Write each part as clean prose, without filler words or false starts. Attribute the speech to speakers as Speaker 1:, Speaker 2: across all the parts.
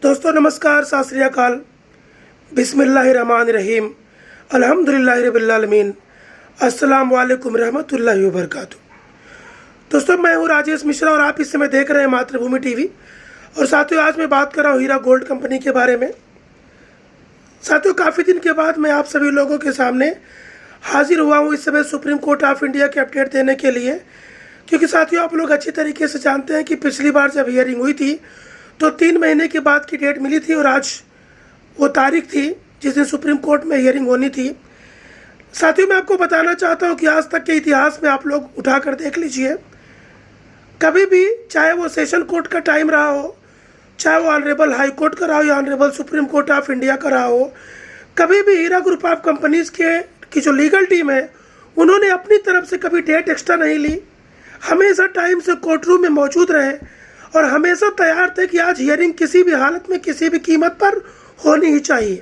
Speaker 1: दोस्तों नमस्कार, सत श्री अकाल, बिस्मिल्लाहिर्रहमानिर्रहीम, अल्हम्दुलिल्लाहि रब्बिल आलमीन, अस्सलाम वालेकुम रहमतुल्लाहि व बरकातुहू। दोस्तों मैं हूँ राजेश मिश्रा और आप इस समय देख रहे हैं मातृभूमि टीवी। और साथियों आज मैं बात कर रहा हूँ हीरा गोल्ड कंपनी के बारे में। साथियों काफ़ी दिन के बाद मैं आप सभी लोगों के सामने हाजिर हुआ हूँ इस समय सुप्रीम कोर्ट ऑफ इंडिया के अपडेट देने के लिए, क्योंकि साथियों आप लोग अच्छी तरीके से जानते हैं कि पिछली बार जब हियरिंग हुई थी तो 3 महीने के बाद की डेट मिली थी और आज वो तारीख थी जिस दिन सुप्रीम कोर्ट में हियरिंग होनी थी। साथियों मैं आपको बताना चाहता हूँ कि आज तक के इतिहास में आप लोग उठा कर देख लीजिए, कभी भी चाहे वो सेशन कोर्ट का टाइम रहा हो, चाहे वो ऑनरेबल हाई कोर्ट का रहा हो या honourable supreme court of India का रहा हो, कभी भी हीरा ग्रुप ऑफ कंपनीज़ की जो लीगल टीम है उन्होंने अपनी तरफ से कभी डेट एक्स्ट्रा नहीं ली। हमेशा टाइम से कोर्ट रूम में मौजूद रहे और हमेशा तैयार थे कि आज हियरिंग किसी भी हालत में किसी भी कीमत पर होनी ही चाहिए।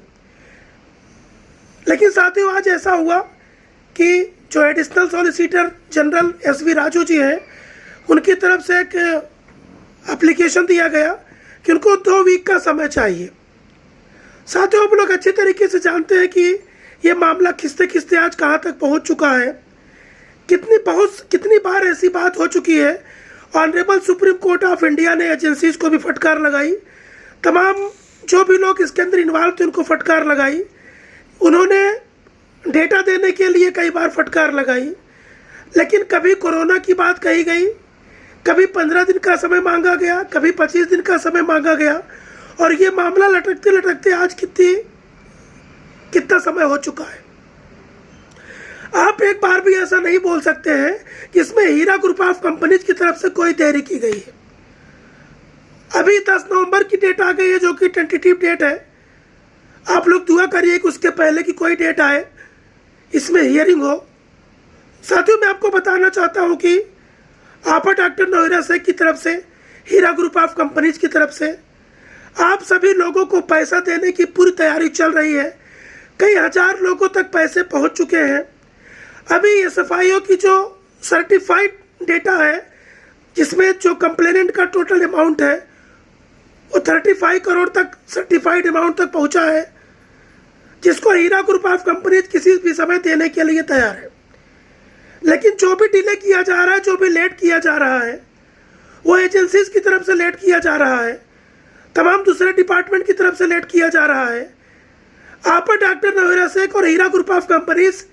Speaker 1: लेकिन साथियों आज ऐसा हुआ कि जो additional solicitor general S V. Raju ji हैं, उनकी तरफ से एक एप्लीकेशन दिया गया कि उनको 2 वीक का समय चाहिए। साथियों आप लोग अच्छी तरीके से जानते हैं कि ये मामला खिस्ते खिस्ते आज कहाँ तक पहुँच चुका है। कितनी बार ऐसी बात हो चुकी है। Honourable supreme court of India ने एजेंसीज को भी फटकार लगाई, तमाम जो भी लोग इसके अंदर इन्वॉल्व थे उनको फटकार लगाई, उन्होंने डेटा देने के लिए कई बार फटकार लगाई, लेकिन कभी कोरोना की बात कही गई, कभी 15 दिन का समय मांगा गया, कभी 25 दिन का समय मांगा गया और ये मामला लटकते लटकते आज कितना समय हो चुका है। आप एक बार भी ऐसा नहीं बोल सकते हैं कि इसमें हीरा ग्रुप ऑफ कंपनीज की तरफ से कोई देरी की गई है। अभी 10 नवंबर की डेट आ गई है जो कि टेंटेटिव डेट है। आप लोग दुआ करिए कि उसके पहले की कोई डेट आए, इसमें हियरिंग हो। साथियों मैं आपको बताना चाहता हूं कि आपा डॉक्टर नोएरा शेख की तरफ से, हीरा ग्रुप ऑफ कंपनीज की तरफ से आप सभी लोगों को पैसा देने की पूरी तैयारी चल रही है। कई हजार लोगों तक पैसे पहुंच चुके हैं। अभी एसएफआईओ की जो सर्टिफाइड डेटा है जिसमें जो कंप्लेनेंट का टोटल अमाउंट है वो 35 करोड़ तक सर्टिफाइड अमाउंट तक पहुंचा है, जिसको हीरा ग्रुप ऑफ कंपनीज किसी भी समय देने के लिए तैयार है। लेकिन जो भी डिले किया जा रहा है, जो भी लेट किया जा रहा है, वो एजेंसीज की तरफ से लेट किया जा रहा है, तमाम दूसरे डिपार्टमेंट की तरफ से लेट किया जा रहा है। आपा डॉक्टर नोएरा शेख और हीरा ग्रुप ऑफ कंपनीज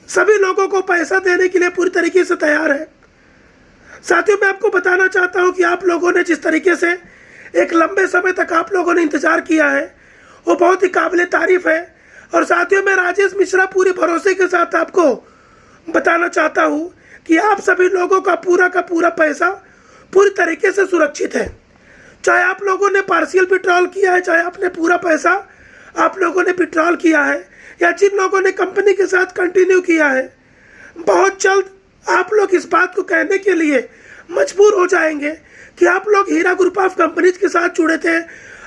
Speaker 1: सभी लोगों को पैसा देने के लिए पूरी तरीके से तैयार है। साथियों मैं आपको बताना चाहता हूं कि आप लोगों ने जिस तरीके से एक लंबे समय तक आप लोगों ने इंतजार किया है वो बहुत ही काबिले तारीफ है। और साथियों मैं राजेश मिश्रा पूरे भरोसे के साथ आपको बताना चाहता हूं कि आप सभी लोगों का पूरा पैसा पूरी तरीके से सुरक्षित है। चाहे आप लोगों ने पार्शियल विड्रॉल किया है, चाहे आपने पूरा पैसा आप लोगों ने विड्रॉल किया है, या जिन लोगों ने कंपनी के साथ कंटिन्यू किया है, बहुत जल्द आप लोग इस बात को कहने के लिए मजबूर हो जाएंगे कि आप लोग हीरा ग्रुप ऑफ कंपनीज के साथ जुड़े थे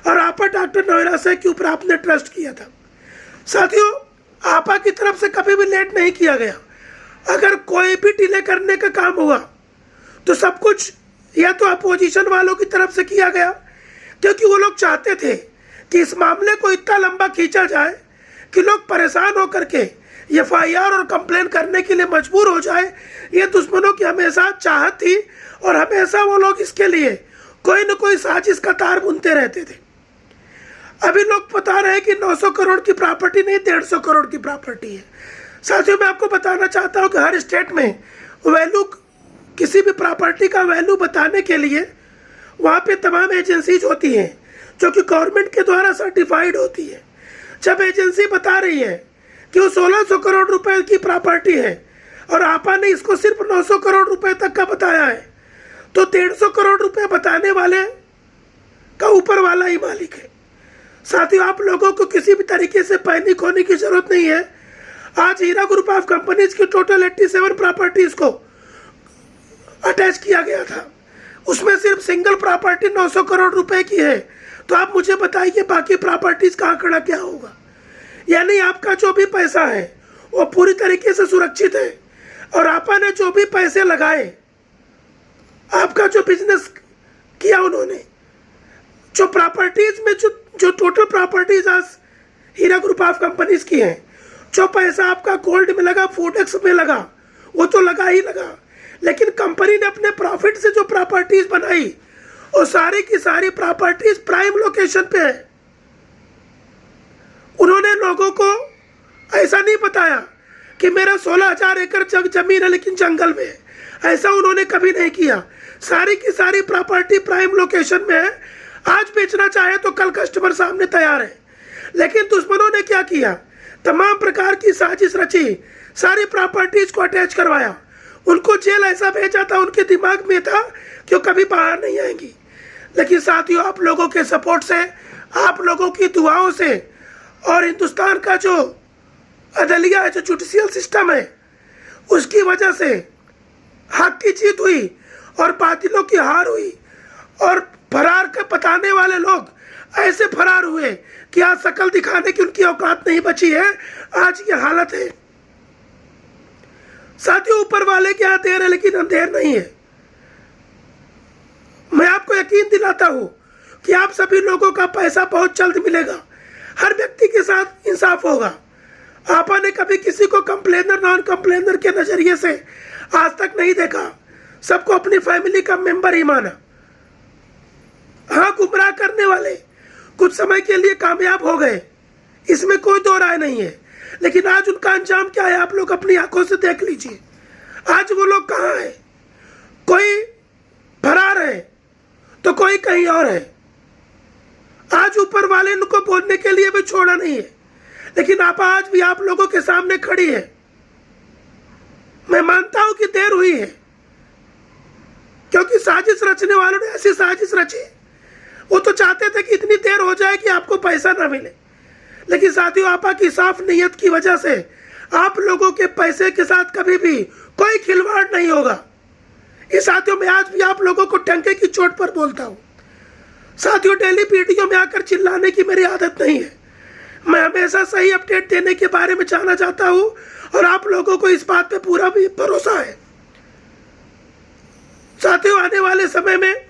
Speaker 1: और आपा डॉक्टर नोएरा शेख के ऊपर आपने ट्रस्ट किया था। साथियों आपा की तरफ से कभी भी लेट नहीं किया गया। अगर कोई भी डिले करने का काम हुआ तो सब कुछ या तो अपोजिशन वालों की तरफ से किया गया, क्योंकि वो लोग चाहते थे कि इस मामले को इतना लंबा खींचा जाए कि लोग परेशान होकर के एफआईआर और कंप्लेन करने के लिए मजबूर हो जाए। ये दुश्मनों की हमेशा चाहत थी और हमेशा वो लोग इसके लिए कोई न कोई साजिश का तार बुनते रहते थे। अभी लोग बता रहे हैं कि 900 करोड़ की प्रॉपर्टी नहीं 150 करोड़ की प्रॉपर्टी है। साथियों मैं आपको बताना चाहता हूँ कि हर स्टेट में वैल्यू, किसी भी प्रॉपर्टी का वैल्यू बताने के लिए वहाँ पे तमाम एजेंसीज होती हैं जो कि गवर्नमेंट के द्वारा सर्टिफाइड होती है। जब एजेंसी बता रही है कि वो 1600 करोड़ रुपए की प्रॉपर्टी है और आपा ने इसको सिर्फ 900 करोड़ रुपए तक का बताया है, तो 150 करोड़ रुपए बताने वाले का ऊपर वाला ही मालिक है। साथियों आप लोगों को किसी भी तरीके से पैनिक होने की जरूरत नहीं है। आज हीरा ग्रुप ऑफ कंपनीज की टोटल 87 प्रॉपर्टीज को अटैच किया गया था, उसमें सिर्फ सिंगल प्रॉपर्टी 900 करोड़ रुपए की है। तो आप मुझे बताइए बाकी प्रॉपर्टीज कहाँ खड़ा क्या होगा। यानी आपका जो भी पैसा है वो पूरी तरीके से सुरक्षित है और आपा ने जो भी पैसे लगाए, आपका जो बिजनेस किया उन्होंने, जो प्रॉपर्टीज में जो टोटल प्रॉपर्टीज आज हीरा ग्रुप ऑफ कंपनीज की हैं, जो पैसा आपका गोल्ड में लगा, फूडेक्स में लगा, वो तो लगा ही लगा, लेकिन कंपनी ने अपने प्रॉफिट से जो प्रॉपर्टीज बनाई वो सारी की सारी प्रॉपर्टीज प्राइम लोकेशन पे है। उन्होंने लोगों को ऐसा नहीं बताया कि मेरा 16,000 एकड़ जमीन है लेकिन जंगल में है, ऐसा उन्होंने कभी नहीं किया। सारी की सारी प्रॉपर्टी प्राइम लोकेशन में है, आज बेचना चाहे तो कल कस्टमर सामने तैयार है। लेकिन दुश्मनों ने क्या किया, तमाम प्रकार की साजिश रची, सारी प्रॉपर्टीज को अटैच करवाया, उनको जेल ऐसा भेजा था, उनके दिमाग में था कि वो कभी बाहर नहीं आएंगी। लेकिन साथियों, आप लोगों के सपोर्ट से, आप लोगों की दुआओं से और हिंदुस्तान का जो अदलिया है, जो जुडिशियल सिस्टम है, उसकी वजह से हक की जीत हुई और बातिलों की हार हुई और फरार के बताने वाले लोग ऐसे फरार हुए कि आज शकल दिखाने की उनकी औकात नहीं बची है। आज ये हालत है साथियों। ऊपर वाले के यहाँ देर है लेकिन अंधेर नहीं है। मैं आपको यकीन दिलाता हूं कि आप सभी लोगों का पैसा बहुत जल्द मिलेगा। हर व्यक्ति के साथ इंसाफ होगा। आपा ने कभी किसी को कंप्लेनर नॉन कंप्लेनर के नजरिए से आज तक नहीं देखा, सबको अपनी फैमिली का मेंबर ही माना। हाँ, गुमराह करने वाले कुछ समय के लिए कामयाब हो गए, इसमें कोई दो राय नहीं है, लेकिन आज उनका अंजाम क्या है आप लोग अपनी आंखों से देख लीजिए। आज वो लोग कहाँ हैं, कोई फरार है तो कोई कहीं और है। आज ऊपर वाले उनको बोलने के लिए भी छोड़ा नहीं है, लेकिन आप आज भी आप लोगों के सामने खड़ी है। मैं मानता हूं कि देर हुई है, क्योंकि साजिश रचने वालों ने ऐसी साजिश रची, वो तो चाहते थे कि इतनी देर हो जाए कि आपको पैसा ना मिले। लेकिन साथियों, आपा की साफ नीयत की वजह से आप लोगों के पैसे के साथ कभी भी कोई खिलवाड़ नहीं होगा। इस साथियों, मैं आज भी आप लोगों को टंके की चोट पर बोलता हूं। साथियों, डेली वीडियो में आकर चिल्लाने की मेरी आदत नहीं है। मैं हमेशा सही अपडेट देने के बारे में जानना चाहता हूं और आप लोगों को इस बात पे पूरा भी भरोसा है। साथियों, आने वाले समय में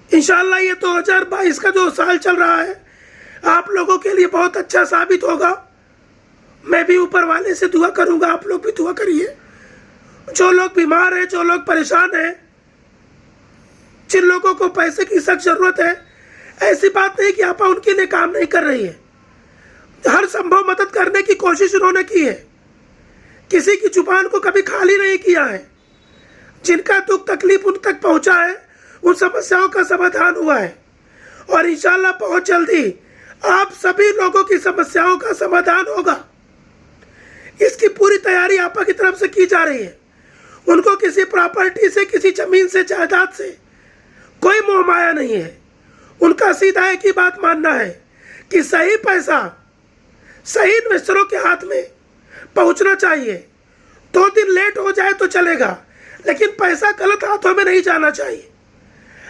Speaker 1: इंशाल्लाह ये 2022 का जो साल चल रहा है आप लोगों के लिए बहुत अच्छा साबित होगा। मैं भी ऊपर वाले से दुआ करूंगा, आप लोग भी दुआ करिए। जो लोग बीमार हैं, जो लोग परेशान हैं, जिन लोगों को पैसे की सख्त जरूरत है, ऐसी बात नहीं कि आपा उनके लिए काम नहीं कर रही है। हर संभव मदद करने की कोशिश उन्होंने की है, किसी की जुबान को कभी खाली नहीं किया है। जिनका दुख तकलीफ उन तक पहुंचा है, उन समस्याओं का समाधान हुआ है और इंशाल्लाह बहुत जल्दी आप सभी लोगों की समस्याओं का समाधान होगा। इसकी पूरी तैयारी आपा की तरफ से की जा रही है। उनको किसी प्रॉपर्टी से, किसी जमीन से, जायदाद से कोई मोह माया नहीं है। उनका सीधा एक ही बात मानना है कि सही पैसा सही इन्वेस्टरों के हाथ में पहुंचना चाहिए। 2 दिन लेट हो जाए तो चलेगा, लेकिन पैसा गलत हाथों में नहीं जाना चाहिए।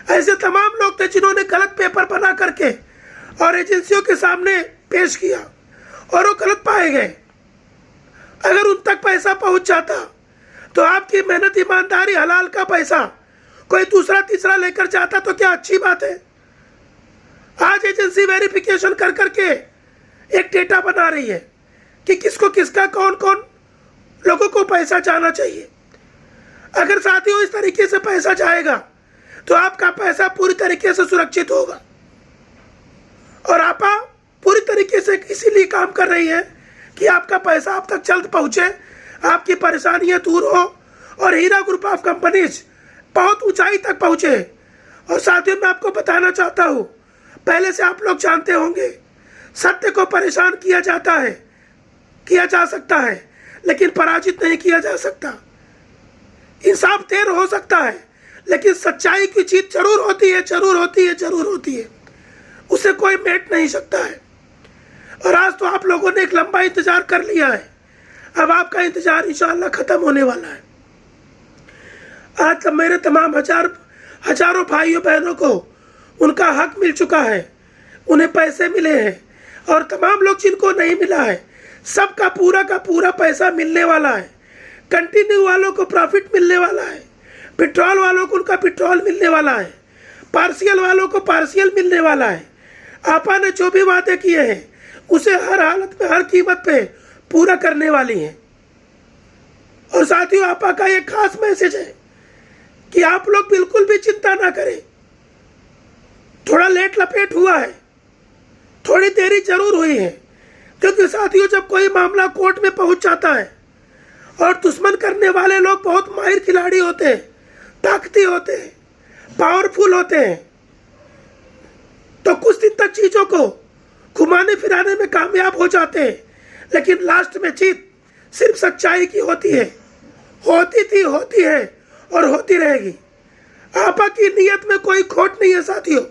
Speaker 1: ऐसे तमाम लोग थे जिन्होंने गलत पेपर बना करके और एजेंसियों के सामने पेश किया और वो गलत पाए गए। अगर उन तक पैसा पहुंच जाता तो आपकी मेहनत, ईमानदारी, हलाल का पैसा कोई दूसरा तीसरा लेकर जाता तो क्या अच्छी बात है। आज एजेंसी वेरिफिकेशन कर करके एक डेटा बना रही है कि किसको किसका, कौन कौन लोगों को पैसा जाना चाहिए। अगर साथियों इस तरीके से पैसा जाएगा तो आपका पैसा पूरी तरीके से सुरक्षित होगा। और आपा पूरी तरीके से इसीलिए काम कर रही है कि आपका पैसा आप तक जल्द पहुंचे, आपकी परेशानियां दूर हो और हीरा ग्रुप ऑफ कंपनीज बहुत ऊंचाई तक पहुंचे। और साथियों, मैं आपको बताना चाहता हूं, पहले से आप लोग जानते होंगे, सत्य को परेशान किया जाता है, किया जा सकता है, लेकिन पराजित नहीं किया जा सकता। इंसाफ देर हो सकता है, लेकिन सच्चाई की जीत जरूर होती है, जरूर होती है, जरूर होती है। उसे कोई मेट नहीं सकता है। और आज तो आप लोगों ने एक लंबा इंतजार कर लिया है, अब आपका इंतजार इंशाअल्लाह खत्म होने वाला है। आज तक मेरे तमाम हजारों भाइयों बहनों को उनका हक मिल चुका है, उन्हें पैसे मिले हैं। और तमाम लोग जिनको नहीं मिला है, सबका पूरा का पूरा पैसा मिलने वाला है। कंटिन्यू वालों को प्रॉफिट मिलने वाला है, पेट्रोल वालों को उनका पेट्रोल मिलने वाला है, पार्शियल वालों को पार्शियल मिलने वाला है। आपा ने जो भी वादे किए हैं उसे हर हालत में, हर कीमत पे पूरा करने वाली है। और साथियों, आपा का एक खास मैसेज है कि आप लोग बिल्कुल भी चिंता ना करें। थोड़ा लेट लपेट हुआ है, थोड़ी देरी जरूर हुई है, क्योंकि साथियों जब कोई मामला कोर्ट में पहुंच जाता है और दुश्मन करने वाले लोग बहुत माहिर खिलाड़ी होते हैं, ताकती होते हैं, पावरफुल होते हैं, तो कुछ दिन तक चीजों को घुमाने फिराने में कामयाब हो जाते हैं, लेकिन लास्ट में जीत सिर्फ सच्चाई की होती है। होती थी, होती है और होती रहेगी। आपा की नीयत में कोई खोट नहीं है साथियों।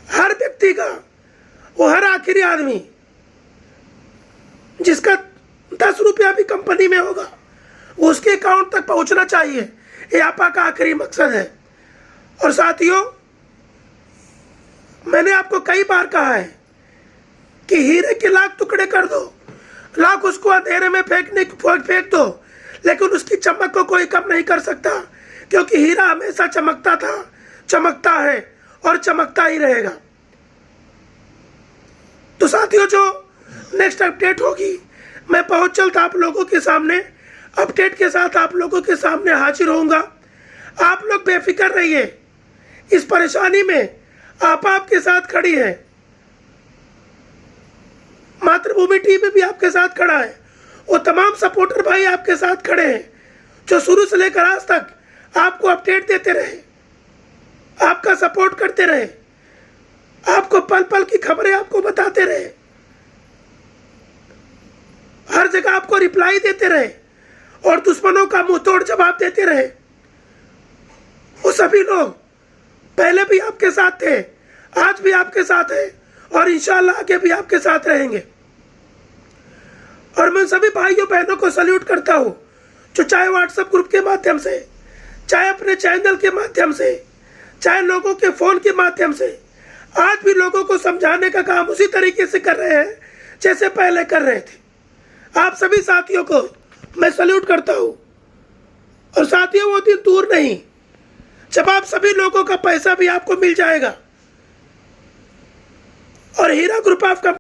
Speaker 1: हर व्यक्ति का, वो हर आखिरी आदमी जिसका 10 रुपया भी कंपनी में होगा, वो उसके अकाउंट तक पहुंचना चाहिए। ये आपा का आखिरी मकसद है। और साथियों, मैंने आपको कई बार कहा है कि हीरे के लाख टुकड़े कर दो, लाख उसको अंधेरे में फेंक दो, लेकिन उसकी चमक को कोई कम नहीं कर सकता, क्योंकि हीरा हमेशा चमकता था, चमकता है और चमकता ही रहेगा। तो साथियों, जो नेक्स्ट अपडेट होगी, मैं बहुत जल्द आप लोगों के सामने अपडेट के साथ आप लोगों के सामने हाजिर होऊंगा। आप लोग बेफिक्र रहिए। इस परेशानी में आपके साथ खड़ी है। मातृभूमि टीवी भी आपके साथ खड़ा है। वो तमाम सपोर्टर भाई आपके साथ खड़े हैं, जो शुरू से लेकर आज तक आपको अपडेट देते रहे, आपका सपोर्ट करते रहे, आपको पल पल की खबरें आपको बताते रहे, हर जगह आपको रिप्लाई देते रहे और दुश्मनों का मुंह तोड़ जवाब देते रहे। वो सभी लोग पहले भी आपके साथ थे, आज भी आपके साथ है और इंशाअल्लाह आगे भी आपके साथ रहेंगे। और मैं सभी भाइयों बहनों को सल्यूट करता हूं, जो चाहे व्हाट्सएप ग्रुप के माध्यम से, चाहे अपने चैनल के माध्यम से, चाहे लोगों के फोन के माध्यम से, आज भी लोगों को समझाने का काम उसी तरीके से कर रहे हैं जैसे पहले कर रहे थे। आप सभी साथियों को मैं सल्यूट करता हूं। और साथियों, वो दिन दूर नहीं जब आप सभी लोगों का पैसा भी आपको मिल जाएगा और हीरा ग्रुप ऑफ